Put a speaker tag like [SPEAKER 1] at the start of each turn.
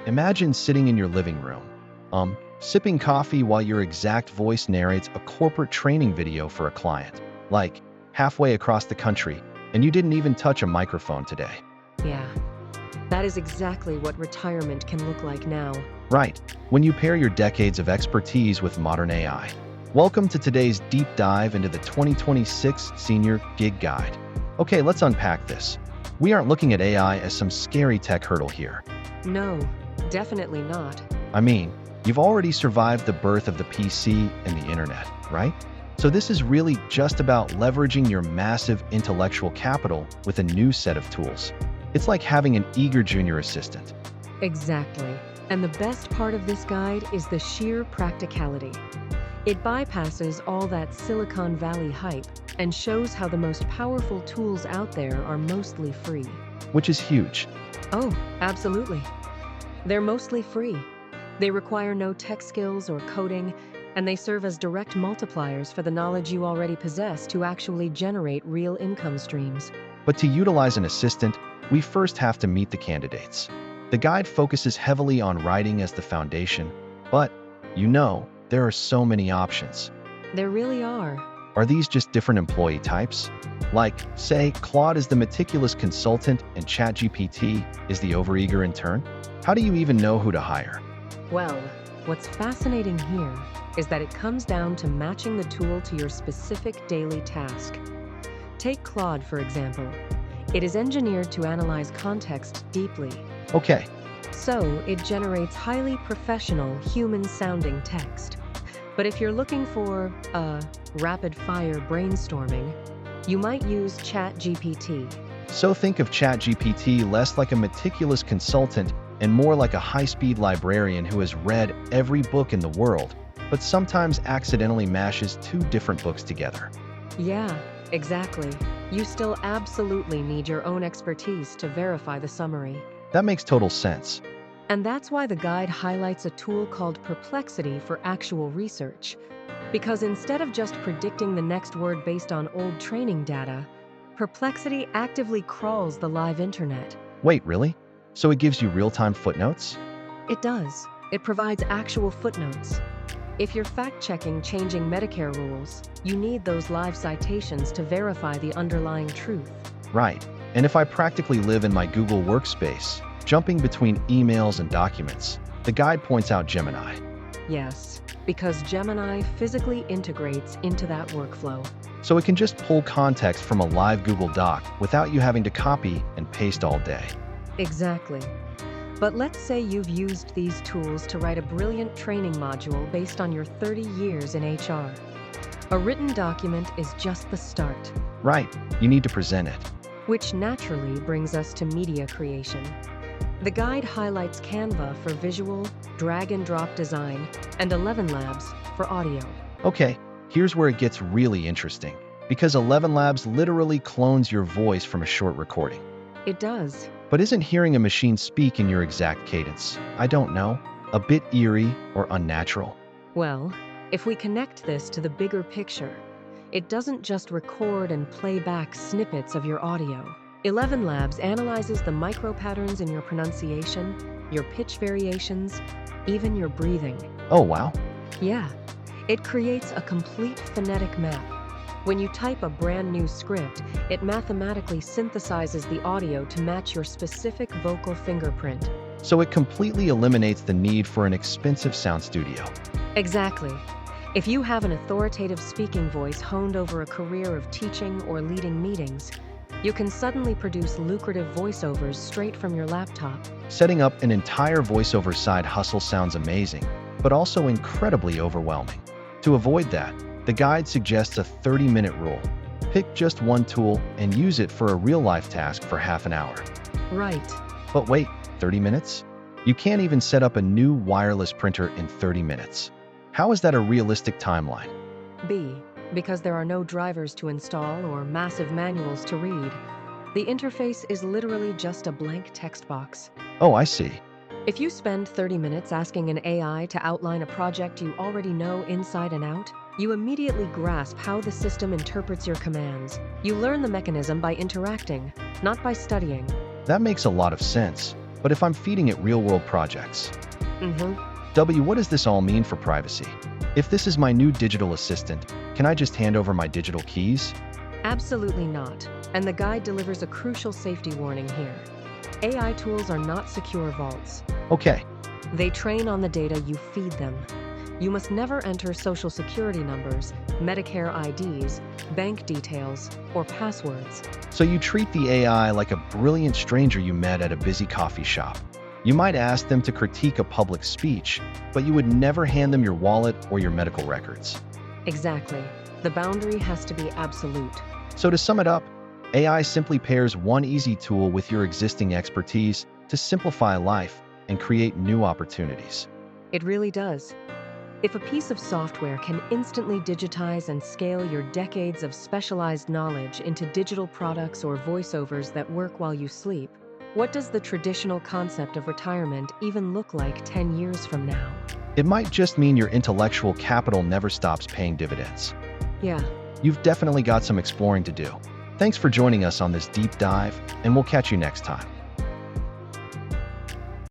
[SPEAKER 1] Imagine sitting in your living room, sipping coffee while your exact voice narrates a corporate training video for a client, like halfway across the country, and you didn't even touch a microphone today.
[SPEAKER 2] Yeah, that is exactly what retirement can look like now.
[SPEAKER 1] Right, when you pair your decades of expertise with modern AI. Welcome to today's deep dive into the 2026 Senior Gig Guide. Okay, let's unpack this. We aren't looking at AI as some scary tech hurdle here.
[SPEAKER 2] No, definitely not.
[SPEAKER 1] I mean, you've already survived the birth of the PC and the internet, right? So this is really just about leveraging your massive intellectual capital with a new set of tools. It's like having an eager junior assistant.
[SPEAKER 2] Exactly. And the best part of this guide is the sheer practicality. It bypasses all that Silicon Valley hype and shows how the most powerful tools out there are mostly free.
[SPEAKER 1] Which is huge.
[SPEAKER 2] Oh, absolutely. They're mostly free. They require no tech skills or coding, and they serve as direct multipliers for the knowledge you already possess to actually generate real income streams.
[SPEAKER 1] But to utilize an assistant, we first have to meet the candidates. The guide focuses heavily on writing as the foundation, but, there are so many options.
[SPEAKER 2] There really are.
[SPEAKER 1] Are these just different employee types? Like, say, Claude is the meticulous consultant and ChatGPT is the overeager intern? How do you even know who to hire?
[SPEAKER 2] Well, what's fascinating here is that it comes down to matching the tool to your specific daily task. Take Claude, for example. It is engineered to analyze context deeply.
[SPEAKER 1] Okay,
[SPEAKER 2] So it generates highly professional, human-sounding text. But if you're looking for rapid-fire brainstorming, you might use ChatGPT.
[SPEAKER 1] so think of ChatGPT less like a meticulous consultant and more like a high-speed librarian who has read every book in the world, but sometimes accidentally mashes two different books together.
[SPEAKER 2] Yeah, exactly. You still absolutely need your own expertise to verify the summary.
[SPEAKER 1] That makes total sense.
[SPEAKER 2] And that's why the guide highlights a tool called Perplexity for actual research. Because instead of just predicting the next word based on old training data, Perplexity actively crawls the live internet.
[SPEAKER 1] Wait, really? So it gives you real-time footnotes?
[SPEAKER 2] It does. It provides actual footnotes. If you're fact-checking changing Medicare rules, you need those live citations to verify the underlying truth.
[SPEAKER 1] Right. And if I practically live in my Google workspace, jumping between emails and documents, the guide points out Gemini.
[SPEAKER 2] Yes, because Gemini physically integrates into that workflow.
[SPEAKER 1] So it can just pull context from a live Google Doc without you having to copy and paste all day.
[SPEAKER 2] Exactly. But let's say you've used these tools to write a brilliant training module based on your 30 years in HR. A written document is just the start.
[SPEAKER 1] Right, you need to present it.
[SPEAKER 2] Which naturally brings us to media creation. The guide highlights Canva for visual, drag-and-drop design, and 11 Labs for audio.
[SPEAKER 1] Okay, here's where it gets really interesting, because 11 Labs literally clones your voice from a short recording.
[SPEAKER 2] It does.
[SPEAKER 1] But isn't hearing a machine speak in your exact cadence, I don't know, a bit eerie or unnatural?
[SPEAKER 2] Well, if we connect this to the bigger picture, it doesn't just record and play back snippets of your audio. 11 Labs analyzes the micro-patterns in your pronunciation, your pitch variations, even your breathing.
[SPEAKER 1] Oh, wow.
[SPEAKER 2] Yeah, it creates a complete phonetic map. When you type a brand new script, it mathematically synthesizes the audio to match your specific vocal fingerprint.
[SPEAKER 1] So it completely eliminates the need for an expensive sound studio.
[SPEAKER 2] Exactly. If you have an authoritative speaking voice honed over a career of teaching or leading meetings, you can suddenly produce lucrative voiceovers straight from your laptop.
[SPEAKER 1] Setting up an entire voiceover side hustle sounds amazing, but also incredibly overwhelming. To avoid that, the guide suggests a 30-minute rule. Pick just one tool and use it for a real-life task for half an hour.
[SPEAKER 2] Right.
[SPEAKER 1] But wait, 30 minutes? You can't even set up a new wireless printer in 30 minutes. How is that a realistic timeline?
[SPEAKER 2] B. Because there are no drivers to install or massive manuals to read. The interface is literally just a blank text box.
[SPEAKER 1] Oh, I see.
[SPEAKER 2] If you spend 30 minutes asking an AI to outline a project you already know inside and out, you immediately grasp how the system interprets your commands. You learn the mechanism by interacting, not by studying.
[SPEAKER 1] That makes a lot of sense. But if I'm feeding it real-world projects,
[SPEAKER 2] Mm-hmm.
[SPEAKER 1] W, what does this all mean for privacy? If this is my new digital assistant, can I just hand over my digital keys?
[SPEAKER 2] Absolutely not. And the guide delivers a crucial safety warning here. AI tools are not secure vaults.
[SPEAKER 1] Okay,
[SPEAKER 2] They train on the data you feed them. You must never enter social security numbers, Medicare IDs, bank details, or passwords.
[SPEAKER 1] so you treat the AI like a brilliant stranger you met at a busy coffee shop. You might ask them to critique a public speech, but you would never hand them your wallet or your medical records.
[SPEAKER 2] Exactly. The boundary has to be absolute.
[SPEAKER 1] So to sum it up, AI simply pairs one easy tool with your existing expertise to simplify life and create new opportunities.
[SPEAKER 2] It really does. If a piece of software can instantly digitize and scale your decades of specialized knowledge into digital products or voiceovers that work while you sleep, what does the traditional concept of retirement even look like 10 years from now?
[SPEAKER 1] It might just mean your intellectual capital never stops paying dividends.
[SPEAKER 2] Yeah.
[SPEAKER 1] You've definitely got some exploring to do. Thanks for joining us on this deep dive, and we'll catch you next time.